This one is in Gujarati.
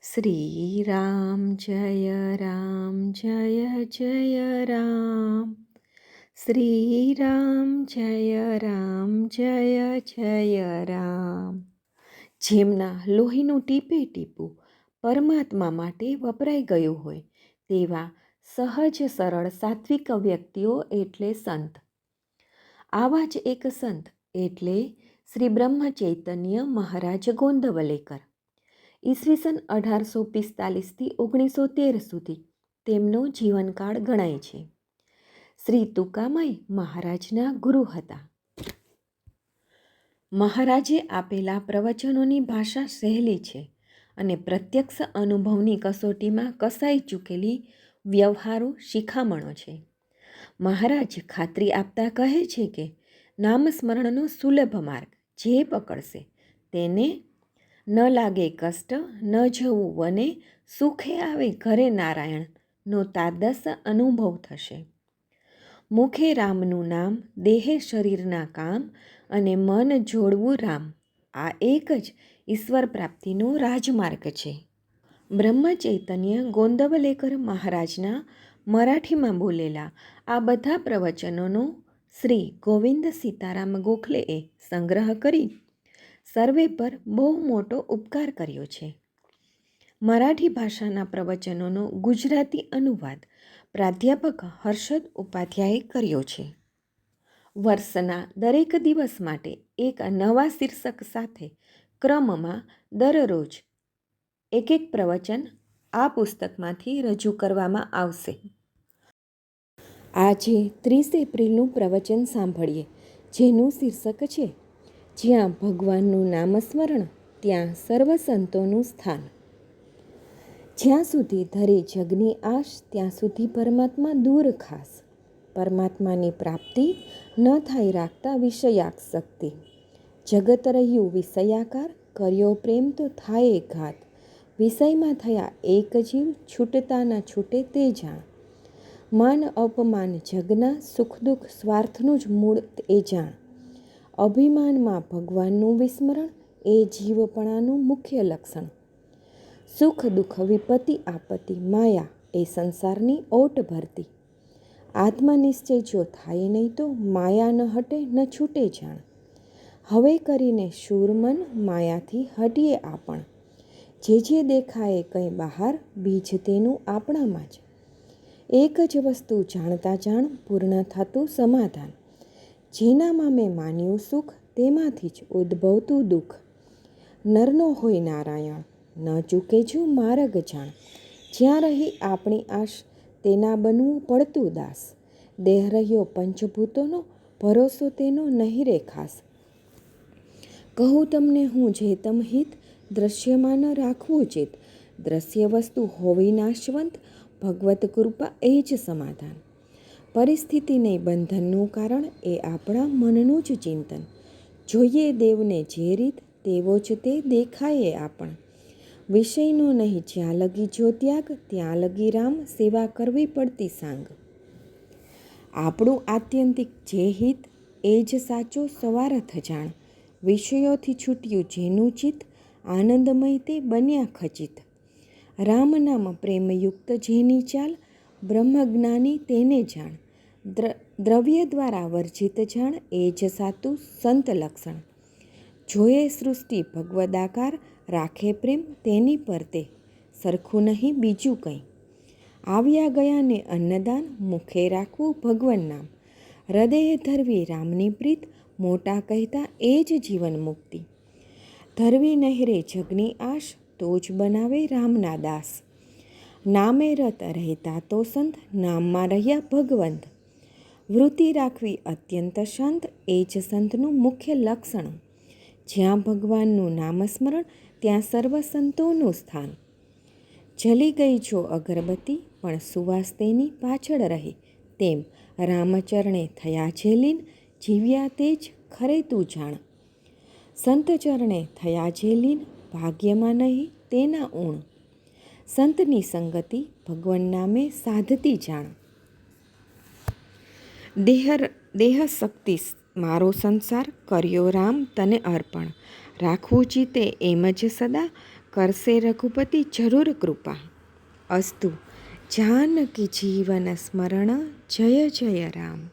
શ્રીરામ જય જય રામ. શ્રીરામ જય જય રામ. જેમના લોહીનું ટીપે ટીપું પરમાત્મા માટે વપરાઈ ગયું હોય તેવા સહજ સરળ સાત્વિક વ્યક્તિઓ એટલે સંત. આવા જ એક સંત એટલે શ્રી બ્રહ્મ ચૈતન્ય મહારાજ ગોંદવલેકર. ઈસવીસન 1845થી 1913 સુધી તેમનો જીવનકાળ ગણાય છે. શ્રી તુકામાઈ મહારાજના ગુરુ હતા. મહારાજે આપેલા પ્રવચનોની ભાષા સહેલી છે અને પ્રત્યક્ષ અનુભવની કસોટીમાં કસાઈ ચૂકેલી વ્યવહારુ શિખામણો છે. મહારાજ ખાતરી આપતા કહે છે કે નામસ્મરણનો સુલભ માર્ગ જે પકડશે તેને ન લાગે કષ્ટ, ન જવું વને, સુખે આવે ઘરે નારાયણનો તાદસ અનુભવ થશે. મુખે રામનું નામ, દેહે શરીરના કામ અને મન જોડવું રામ, આ એક જ ઈશ્વર પ્રાપ્તિનો રાજમાર્ગ છે. બ્રહ્મ ચૈતન્ય ગોંદવલેકર મહારાજના મરાઠીમાં બોલેલા આ બધા પ્રવચનોનો શ્રી ગોવિંદ સીતારામ ગોખલેએ સંગ્રહ કરી સર્વે પર બહુ મોટો ઉપકાર કર્યો છે. મરાઠી ભાષાના પ્રવચનોનો ગુજરાતી અનુવાદ પ્રાધ્યાપક હર્ષદ ઉપાધ્યાયે કર્યો છે. વર્ષના દરેક દિવસ માટે એક નવા શીર્ષક સાથે ક્રમમાં દરરોજ એક પ્રવચન આ પુસ્તકમાંથી રજૂ કરવામાં આવશે. આજે 30 એપ્રિલનું પ્રવચન સાંભળીએ, જેનું શીર્ષક છે જ્યાં ભગવાનનું નામસ્મરણ ત્યાં સર્વ સંતોનું સ્થાન. જ્યાં સુધી ધરી જગની આશ ત્યાં સુધી પરમાત્મા દૂર ખાસ. પરમાત્માની પ્રાપ્તિ ન થાય રાખતા વિષયાસક્તિ. જગત રહ્યું વિષયાકાર, કર્યો પ્રેમ તો થાય ઘાત. વિષયમાં થયા એક જીવ, છૂટતા ન છૂટે તે જાણ. માન અપમાન જગના, સુખ દુઃખ સ્વાર્થનું જ મૂળ એ જાણ. અભિમાનમાં ભગવાનનું વિસ્મરણ એ જીવપણાનું મુખ્ય લક્ષણ. સુખ દુઃખ વિપત્તિ આપત્તિ માયા એ સંસારની ઓટ ભરતી. આત્મનિશ્ચય જો થાય નહીં તો માયા ન હટે ન છૂટે જાણ. હવે કરીને શૂરમન માયાથી હટીએ આપણ. જે દેખાય કંઈ બહાર બીજ તેનું આપણામાં જ. એક જ વસ્તુ જાણતા જાણ પૂર્ણ થતું સમાધાન. જેનામાં મેં માન્યું સુખ તેમાંથી જ ઉદ્ભવતું દુઃખ. નરનો હોય નારાયણ ન ચૂકે જો માર્ગ જાણ. જ્યાં રહી આપણી આશ તેના બનવું પડતું દાસ. દેહ રહ્યો પંચભૂતોનો ભરોસો તેનો નહીં રે ખાસ. કહું તમને હું જે તમ હિત દ્રશ્યમાં રાખવું ચિત. દ્રશ્ય વસ્તુ હોવી નાશવંત, ભગવત કૃપા એ જ સમાધાન. પરિસ્થિતિ નહીં બંધનનું કારણ એ આપણા મનનું જ ચિંતન. જોઈએ દેવને જે રીત તેવો જ તે દેખાય આપણ. વિષયનો નહીં જ્યાં લગી જો ત્યાગ ત્યાં લગી રામ સેવા કરવી પડતી સાંગ. આપણું આત્યંતિક જે હિત એ જ સાચો સવારથ જાણ. વિષયોથી છૂટ્યું જેનું ચિત્ત આનંદમય તે બન્યા ખચિત. રામ નામ પ્રેમયુક્ત જેની ચાલ, બ્રહ્મજ્ઞાની તેને જાણ. દ્રવ્ય દ્વારા વર્જિત જાણ એ જ સાતું સંત લક્ષણ. જોયે સૃષ્ટિ ભગવદાકાર, રાખે પ્રેમ તેની પર તે, સરખું નહીં બીજું કંઈ. આવ્યા ગયાને અન્નદાન, મુખે રાખવું ભગવન નામ. હૃદયે ધરવી રામની પ્રીત, મોટા કહેતા એ જ જીવન મુક્તિ. ધરવી નહેરે જગની આશ, તો જ બનાવે રામના દાસ. નામે રત રહેતા તો સંત, નામમાં રહ્યા ભગવંત. વૃત્તિ રાખવી અત્યંત શાંત, એ જ સંતનું મુખ્ય લક્ષણ. જ્યાં ભગવાનનું નામસ્મરણ ત્યાં સર્વ સંતોનું સ્થાન. જલી ગઈ જો અગરબત્તી પણ સુવાસ તેની પાછળ રહે, તેમ રામચરણે થયા જે લીન, જીવ્યા તે જ ખરે તું જાણ. સંત ચરણે થયા જે લીન, ભાગ્યમાં નહીં તેના ઊણ. સંતની સંગતિ ભગવાન નામે સાધતી જાણ. દેહ શક્તિ મારો સંસાર, કર્યો રામ તને અર્પણ. રાખવું જીતે એમ જ સદા, કરશે રઘુપતિ જરૂર કૃપા. અસ્તુ જાનકી જીવન સ્મરણ જય જય રામ.